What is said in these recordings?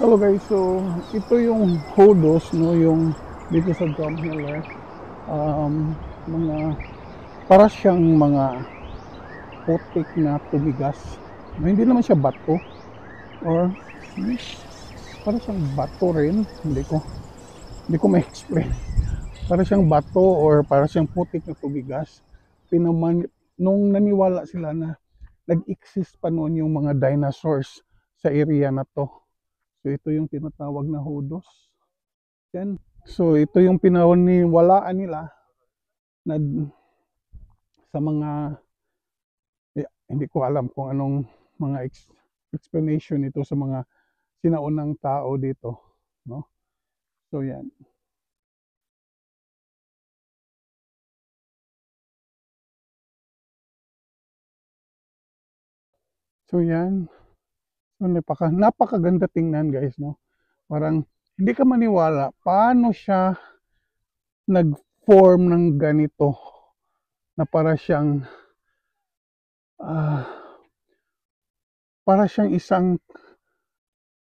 Hello guys, so ito yung Hodos, no, yung dito sa Drumheller. Mga para siyang mga putik na tumigas. No, hindi naman siya bato or para siyang bato rin. Hindi ko ma-explain. Para siyang bato or para siyang putik na tumigas. Nung naniwala sila na nag-exist pa noon yung mga dinosaurs sa area na to. So ito yung tinatawag na Hodos. Yan. So ito yung pinaniwalaan nila na sa mga hindi ko alam kung anong mga explanation nito sa mga sinaunang tao dito, no? So yan. So yan. So napakaganda tingnan guys, no? Parang hindi ka maniwala paano siya nag-form ng ganito na ah, para siyang isang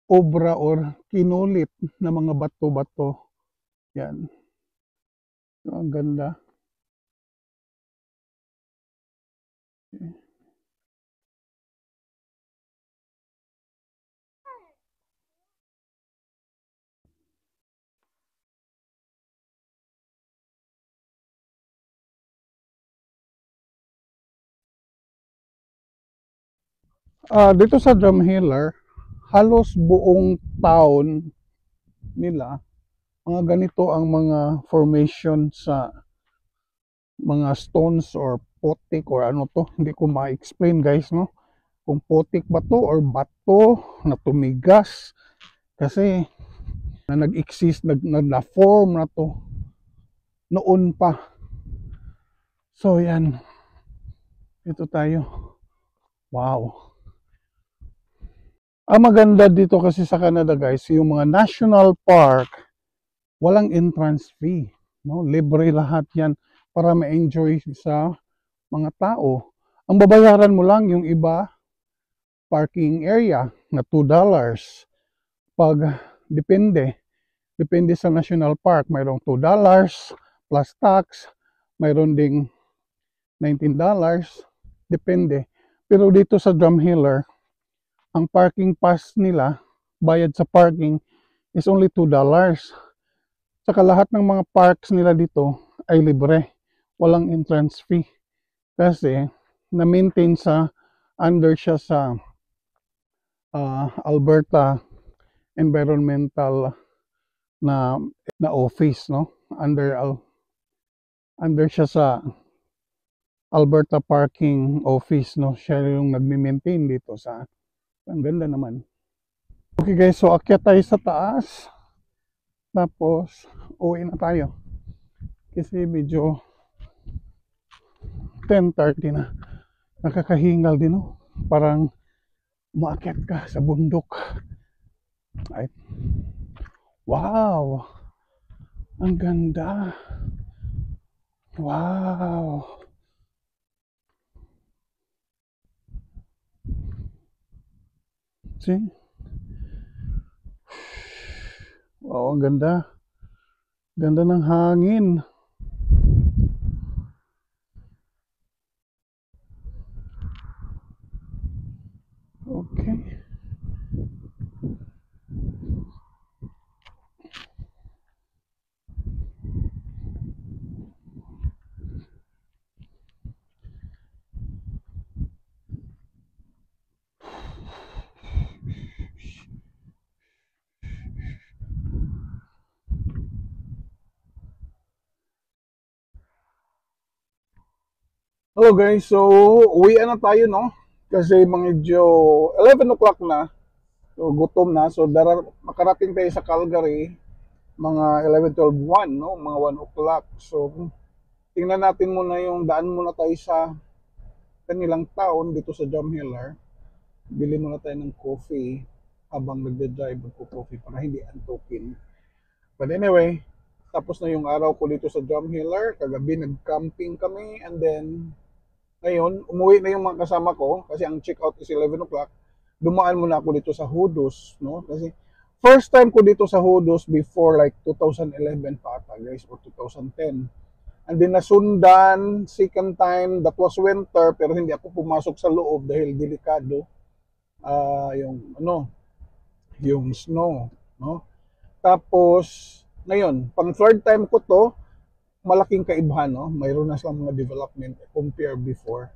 obra or kinulit na mga bato-bato. Yan. So, ang ganda. Dito sa Drumheller, halos buong town nila, mga ganito ang mga formation sa mga stones or potik or ano to. Hindi ko ma-explain guys, no? Kung potik ba to or bato na tumigas. Kasi na nag-exist, na-form na to noon pa. So yan, ito tayo. Wow. Ang maganda dito kasi sa Canada guys, yung mga national park, walang entrance fee, no? Libre lahat 'yan para ma-enjoy sa mga tao. Ang babayaran mo lang yung iba parking area na $2. Pag depende sa national park, mayroong $2 plus tax, mayroon ding $19, depende. Pero dito sa Drumheller, ang parking pass nila, bayad sa parking is only $2. Saka lahat ng mga parks nila dito ay libre. Walang entrance fee. Kasi na-maintain under siya sa Alberta Environmental na office, no? Under siya sa Alberta Parking Office, no? Siya yung nagme-maintain dito sa. Ang ganda naman. Okay guys, so akyat tayo sa taas. Tapos uwi na tayo. Kasi medyo 10:30 na. Nakakahingal din, no? Parang umaakyat ka sa bundok. Ay. Wow! Ang ganda! Wow! See? Wow, ang ganda. Ganda ng hangin. Okay. Hello guys, so uwi na tayo, no? Kasi medyo 11 o'clock na. So gutom na. So makarating tayo sa Calgary mga 11, 12, 1, no? Mga 1 o'clock. So tingnan natin muna yung daan muna tayo sa kanilang town dito sa Drumheller. Bili muna tayo ng coffee habang nagde-drive magko-coffee para hindi antukin. But anyway, tapos na yung araw ko dito sa Drumheller. Kagabi nag-camping kami and then ngayon, umuwi na yung mga kasama ko kasi ang check out is 11 o'clock. Dumaan muna ako dito sa Hodos, no? Kasi First time ko dito sa Hodos before like 2011 pa ata guys, or 2010. And then nasundan, second time, that was winter, pero hindi ako pumasok sa loob dahil delikado yung ano, yung snow, no? Tapos ngayon, pang third time ko to, malaking kaibahan, no? Mayroon na silang mga development compare before.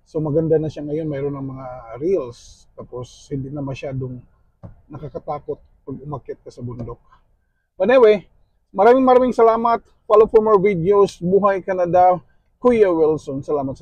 So maganda na siya ngayon, mayroon ng mga reels, tapos hindi na masyadong nakakatakot pag umakyat ka sa bundok. But anyway, maraming salamat. Follow for more videos. Buhay Canada. Kuya Wilson. Salamat.